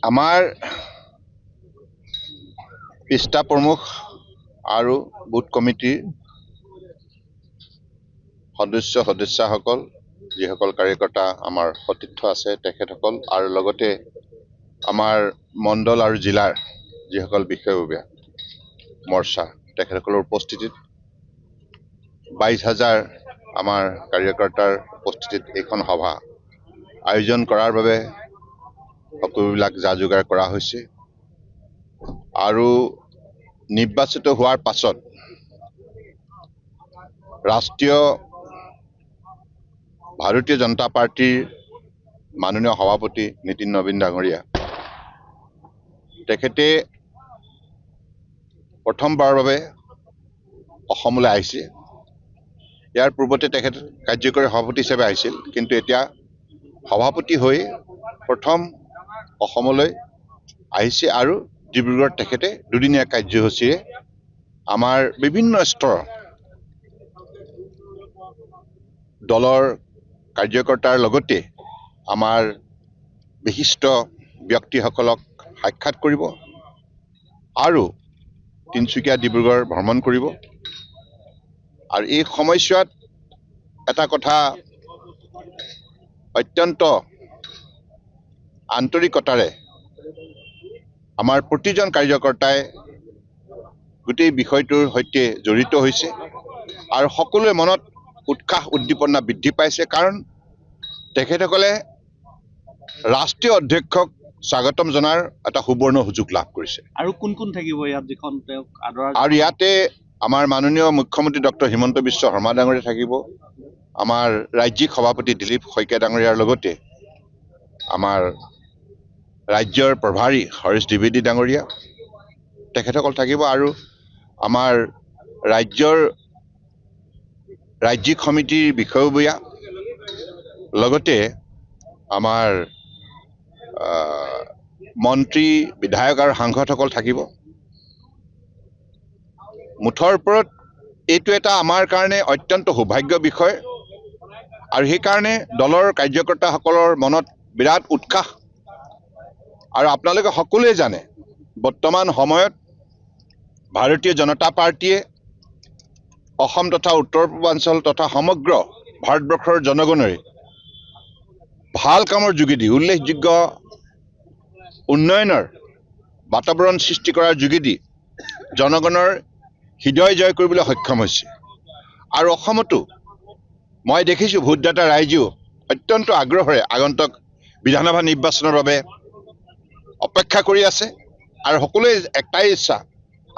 আমাৰ পৃষ্ঠা প্ৰমুখ আৰু বুথ কমিটিৰ সদস্যসকল যিসকল কাৰ্যকৰ্তা আমাৰ সতীৰ্থ আছে তেখেতসকল আৰু লগতে আমাৰ মণ্ডল আৰু জিলাৰ যিসকল বিষয়ববীয়া মৰ্চা তেখেতসকলৰ উপস্থিতিত 22,000 আমাৰ কাৰ্যকৰ্তাৰ উপস্থিতিত এইখন সভা আয়োজন কৰাৰ বাবে সকলোবিলাক যা যোগাৰ কৰা হৈছে আৰু নিৰ্বাচিত হোৱাৰ পাছত ভাৰতীয় জনতা পাৰ্টিৰ মাননীয় সভাপতি নীতিন নবীন ডাঙৰীয়া তেখেতে প্ৰথমবাৰৰ বাবে অসমলৈ আহিছে। ইয়াৰ পূৰ্বতে তেখেত কাৰ্যকৰী সভাপতি হিচাপে আহিছিল, কিন্তু এতিয়া সভাপতি হৈ প্ৰথম অসমলৈ আহিছে আৰু ডিব্ৰুগড়ত তেখেতে দুদিনীয়া কাৰ্যসূচীৰে আমাৰ বিভিন্ন স্তৰৰ দলৰ কাৰ্যকৰ্তাৰ লগতে আমাৰ বিশিষ্ট ব্যক্তিসকলক সাক্ষাৎ কৰিব আৰু তিনিচুকীয়া ডিব্ৰুগড় ভ্ৰমণ কৰিব। আৰু এই সময়ছোৱাত এটা কথা অত্যন্ত আন্তৰিকতাৰে আমাৰ প্ৰতিজন কাৰ্যকৰ্তাই গোটেই বিষয়টোৰ সৈতে জড়িত হৈছে আৰু সকলোৰে মনত উৎসাহ উদ্দীপনা বৃদ্ধি পাইছে, কাৰণ তেখেতসকলে ৰাষ্ট্ৰীয় অধ্যক্ষক স্বাগতম জনাৰ এটা সুবৰ্ণ সুযোগ লাভ কৰিছে। আৰু কোন কোন থাকিব ইয়াত যিখন তেওঁক আদৰ? আৰু ইয়াতে আমাৰ মাননীয় মুখ্যমন্ত্ৰী ডক্টৰ হিমন্ত বিশ্ব শৰ্মা ডাঙৰীয়া থাকিব, আমাৰ ৰাজ্যিক সভাপতি দিলীপ শইকীয়া ডাঙৰীয়াৰ লগতে আমাৰ ৰাজ্যৰ প্ৰভাৰী হৰিশ দ্বিবেদী ডাঙৰীয়া তেখেতসকল থাকিব আৰু আমাৰ ৰাজ্যিক সমিতিৰ বিষয়ববীয়া লগতে আমাৰ মন্ত্ৰী বিধায়ক আৰু সাংসদসকল থাকিব। মুঠৰ ওপৰত এইটো এটা আমাৰ কাৰণে অত্যন্ত সৌভাগ্য বিষয় আৰু সেইকাৰণে দলৰ কাৰ্যকৰ্তাসকলৰ মনত বিৰাট উৎসাহ। আৰু আপোনালোকে সকলোৱে জানে বৰ্তমান সময়ত ভাৰতীয় জনতা পাৰ্টীয়ে অসম তথা উত্তৰ পূৰ্বাঞ্চল তথা সমগ্ৰ ভাৰতবৰ্ষৰ জনগণৰে ভাল কামৰ যোগেদি উল্লেখযোগ্য উন্নয়নৰ বাতাবৰণ সৃষ্টি কৰাৰ যোগেদি জনগণৰ হৃদয় জয় কৰিবলৈ সক্ষম হৈছে। আৰু অসমতো মই দেখিছোঁ ভোটদাতা ৰাইজেও অত্যন্ত আগ্ৰহেৰে আগন্তুক বিধানসভা নিৰ্বাচনৰ বাবে অপেক্ষা কৰি আছে আৰু সকলোৱে একটাই ইচ্ছা,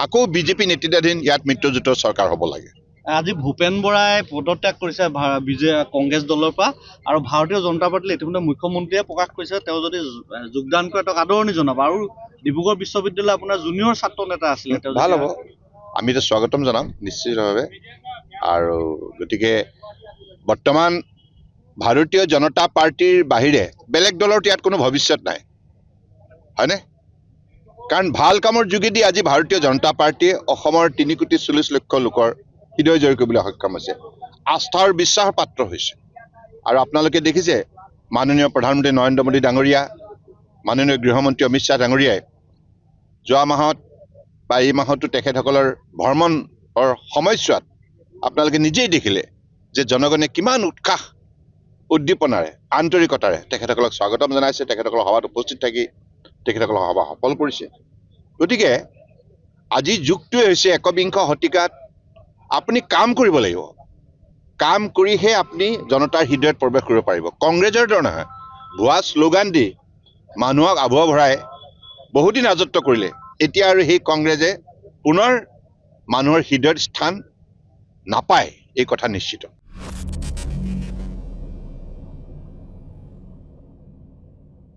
আকৌ বিজেপি নেতৃত্বাধীন ইয়াত মিত্ৰজোঁটৰ চৰকাৰ হ'ব লাগে। আজি ভূপেন বৰাই পদত্যাগ কৰিছে কংগ্ৰেছ দলৰ পৰা, আৰু ভাৰতীয় জনতা পাৰ্টীলৈ ইতিমধ্যে মুখ্যমন্ত্ৰীয়ে প্ৰকাশ কৰিছে তেওঁ যদি যোগদান কৰে তেওঁক আদৰণি জনাব। আৰু ডিব্ৰুগড় বিশ্ববিদ্যালয় আপোনাৰ জুনিয়ৰ ছাত্ৰ নেতা আছিলে, ভাল হ'ব, আমি এতিয়া স্বাগতম জনাম নিশ্চিতভাৱে। আৰু গতিকে বৰ্তমান ভাৰতীয় জনতা পাৰ্টীৰ বাহিৰে বেলেগ দলৰ ইয়াত কোনো ভৱিষ্যত নাই, হয়নে? কাৰণ ভাল কামৰ যোগেদি আজি ভাৰতীয় জনতা পাৰ্টীয়ে অসমৰ 3,40,00,000 লোকৰ হৃদয় জয় কৰিবলৈ সক্ষম হৈছে, আস্থা আৰু বিশ্বাসৰ পাত্ৰ হৈছে। আৰু আপোনালোকে দেখিছে মাননীয় প্ৰধানমন্ত্ৰী নৰেন্দ্ৰ মোদী ডাঙৰীয়া, মাননীয় গৃহমন্ত্ৰী অমিত শ্বাহ ডাঙৰীয়াই যোৱা মাহত বা এই মাহতো তেখেতসকলৰ ভ্ৰমণৰ সময়ছোৱাত আপোনালোকে নিজেই দেখিলে যে জনগণে কিমান উৎসাহ উদ্দীপনাৰে আন্তৰিকতাৰে তেখেতসকলক স্বাগতম জনাইছে, তেখেতসকলৰ সভাত উপস্থিত থাকি তেখেতসকলৰ সভা সফল কৰিছে। গতিকে আজিৰ যুগটোৱে হৈছে একবিংশ শতিকাত আপুনি কাম কৰিব লাগিব, কাম কৰিহে আপুনি জনতাৰ হৃদয়ত প্ৰৱেশ কৰিব পাৰিব। কংগ্ৰেছৰ দৰে নহয়, ভুৱা শ্লোগান দি মানুহক আভুৱা ভৰাই বহুদিন ৰাজত্ব কৰিলে, এতিয়া আৰু সেই কংগ্ৰেছে পুনৰ মানুহৰ হৃদয়ত স্থান নাপায়, এই কথা নিশ্চিত।